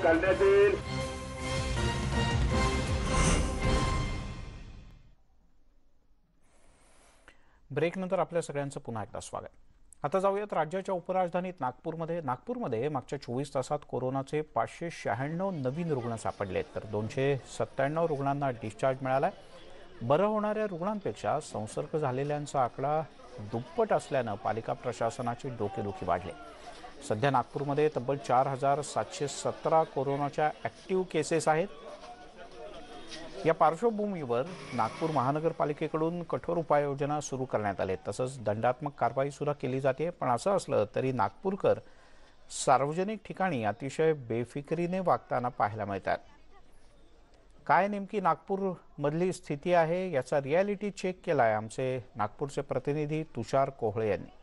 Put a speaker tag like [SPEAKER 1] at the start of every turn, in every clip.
[SPEAKER 1] करण्यात येईल।
[SPEAKER 2] ब्रेक नंतर आपल्या सगळ्यांचं पुन्हा एकदा स्वागत। आता जाऊयात राज्याच्या उपराजधानीत नागपूरमध्ये मागच्या 24 तासात कोरोनाचे 596 नवीन रुग्ण सापडले, तर 297 रुग्णांना डिस्चार्ज मिळालाय। बरं होणाऱ्या रुग्णांपेक्षा संसर्ग झालेल्यांचा आकडा दुप्पट असल्यानं पालिका प्रशासनाची डोकेदुखी वाढली। सध्या नागपूरमध्ये तब्बल 4717 कोरोनाच्या ॲक्टिव्ह केसेस आहेत। या पार्श्वभूमीवर नागपूर महानगरपालिकेकडून कठोर उपाययोजना सुरू करण्यात आले, तसंच दंडात्मक कारवाई सुद्धा केली जाते। पण असं असलं तरी नागपूरकर सार्वजनिक ठिकाणी अतिशय बेफिकिरीने वागताना पाहायला मिळतात। काय नेमकी नागपूरमधली स्थिती आहे याचा रिॲलिटी चेक केलाय आमचे नागपूरचे प्रतिनिधी तुषार कोहळे यांनी।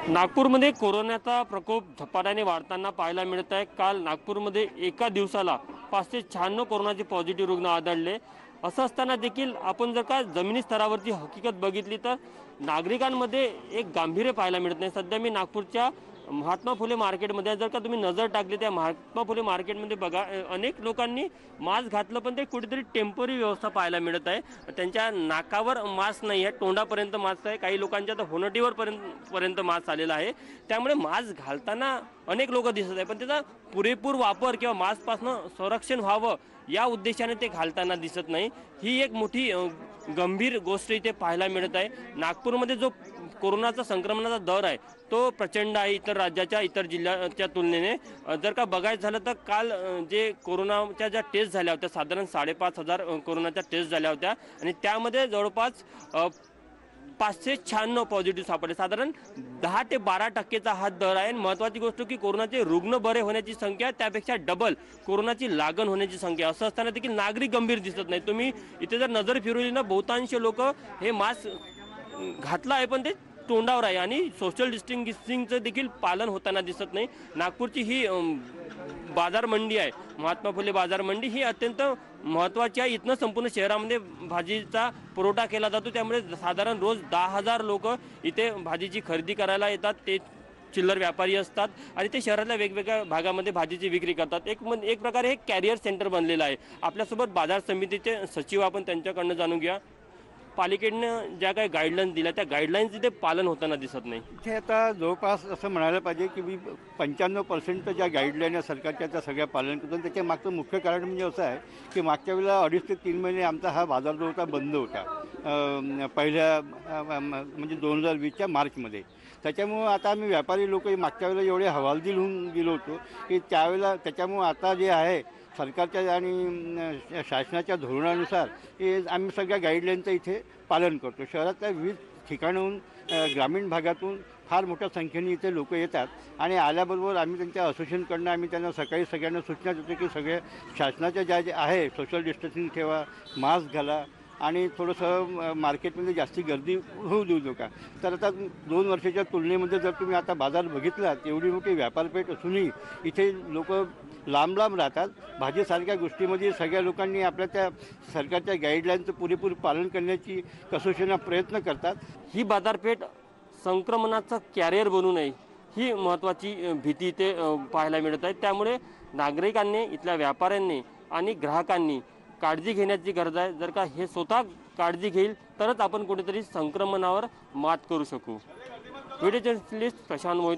[SPEAKER 3] नागपूरमध्ये कोरोनाचा प्रकोप झपाट्याने वाढताना पाहायला मिळत आहे। काल नागपूरमध्ये एका दिवसाला 596 कोरोनाचे पॉझिटिव्ह रुग्ण आढळले। असं असताना देखील आपण जर का जमिनी स्तरावरची हकीकत बघितली तर नागरिकांमध्ये एक गांभीर्य पाहायला मिळत नाही। सध्या मी नागपूरच्या महात्मा फुले मार्केटमध्ये, जर का तुम्ही नजर टाकली त्या महात्मा फुले मार्केटमध्ये बघा, अनेक लोकांनी मास्क घातलं, पण ते कुठेतरी टेम्पररी व्यवस्था पाहायला मिळत आहे। त्यांच्या नाकावर मास्क नाही आहे, तोंडापर्यंत मास्क आहे, काही लोकांच्या तर होनटीवर पर्यंत मास्क आलेला आहे। त्यामुळे मास्क घालताना अनेक लोक दिसत आहे, पण त्याचा पुरेपूर वापर किंवा मास्कपासून संरक्षण व्हावं या उद्देशाने ते घालताना दिसत नाही। ही एक मोठी गंभीर गोष्ट इथे पाहायला मिळत आहे। नागपूरमध्ये जो कोरोनाचा संक्रमणाचा दर आहे तो प्रचंड आहे इतर राज्याच्या इतर जिल्ह्याच्या तुलनेने। जर का बघायचं झालं तर काल जे कोरोनाच्या ज्या टेस्ट झाल्या होत्या, साधारण 5,500 कोरोनाच्या टेस्ट झाल्या होत्या आणि त्यामध्ये जवळपास 596 पॉझिटिव्ह सापडले। साधारण 10 ते 12% हा दर आहे। महत्त्वाची गोष्ट की कोरोनाचे रुग्ण बरे होण्याची संख्या त्यापेक्षा डबल कोरोनाची लागण होण्याची संख्या। असं असताना देखील नागरिक गंभीर दिसत नाही। तुम्ही इथे जर नजर फिरवली ना, बहुतांश लोक हे मास्क घातला आहे पण ते तोंडावर आहे आणि सोशल डिस्टन्सिंगचं देखील पालन होताना दिसत नाही। नागपूरची ही बाजार मंडी आहे, महात्मा फुले बाजार मंडी, ही अत्यंत महत्त्वाची आहे। इथनं संपूर्ण शहरामध्ये भाजीचा पुरवठा केला जातो, त्यामुळे साधारण रोज 10,000 लोक इथे भाजीची खरेदी करायला येतात। ते चिल्लर व्यापारी असतात आणि ते शहरातल्या वेगवेगळ्या भागामध्ये भाजीची विक्री करतात। एक प्रकारे हे कॅरियर सेंटर बनलेलं आहे। आपल्यासोबत बाजार समितीचे सचिव, आपण त्यांच्याकडनं जाणून घ्या, पालिकेनं ज्या काही गाईडलाईन्स दिल्या त्या गाईडलाईन्स इथे पालन होताना दिसत नाही।
[SPEAKER 4] इथे आता जवळपास असं म्हणायला पाहिजे की मी 95% ज्या गाईडलाईन आहे सरकारच्या त्या सगळ्या पालन करतो। त्याच्या मागचं मुख्य कारण म्हणजे असं आहे की मागच्या वेळेला 2.5 ते 3 महिने आमचा हा बाजार जो होता बंद होता, पहिल्या म्हणजे 2020च्या मार्चमध्ये। त्याच्यामुळं आता आम्ही व्यापारी लोक मागच्या वेळेला एवढे हवालदिल होऊन गेलो होतो की त्यावेळेला, त्याच्यामुळं आता जे आहे सरकारच्या आणि शासनाच्या धोरणानुसार हे आम्ही सगळ्या गाईडलाईनचं इथे पालन करतो। शहरातल्या विविध ठिकाणाहून, ग्रामीण भागातून फार मोठ्या संख्येने इथे लोक येतात आणि आल्याबरोबर आम्ही त्यांच्या असोसिएशनकडनं आम्ही त्यांना सकाळी सगळ्यांना सूचना देतो की सगळे शासनाच्या ज्या आहे सोशल डिस्टन्सिंग ठेवा, मास्क घाला आणि थोडंसं मार्केटमध्ये जास्ती गर्दी होऊ देऊ नका। तर आता 2 वर्षाच्या तुलनेमध्ये जर तुम्ही आता बाजार बघितलात, एवढी मोठी व्यापारपेठ असूनही इथे लोक लांब राहतात। भाजीसारख्या गोष्टीमध्ये सगळ्या लोकांनी आपल्या त्या सरकारच्या गाईडलाईनचं पुरेपूर पालन करण्याची कसोशीने प्रयत्न करतात।
[SPEAKER 3] ही बाजारपेठ संक्रमणाचा कॅरियर बनू नये ही महत्त्वाची भीती इथे पाहायला मिळत आहे। त्यामुळे नागरिकांनी, इथल्या व्यापाऱ्यांनी आणि ग्राहकांनी काळजी घेण्याची गरज आहे। जर का हे स्वतः काळजी घेईल तरच आपण कुठेतरी संक्रमणावर मात करू शकू। Video journalist Prashant Mohite.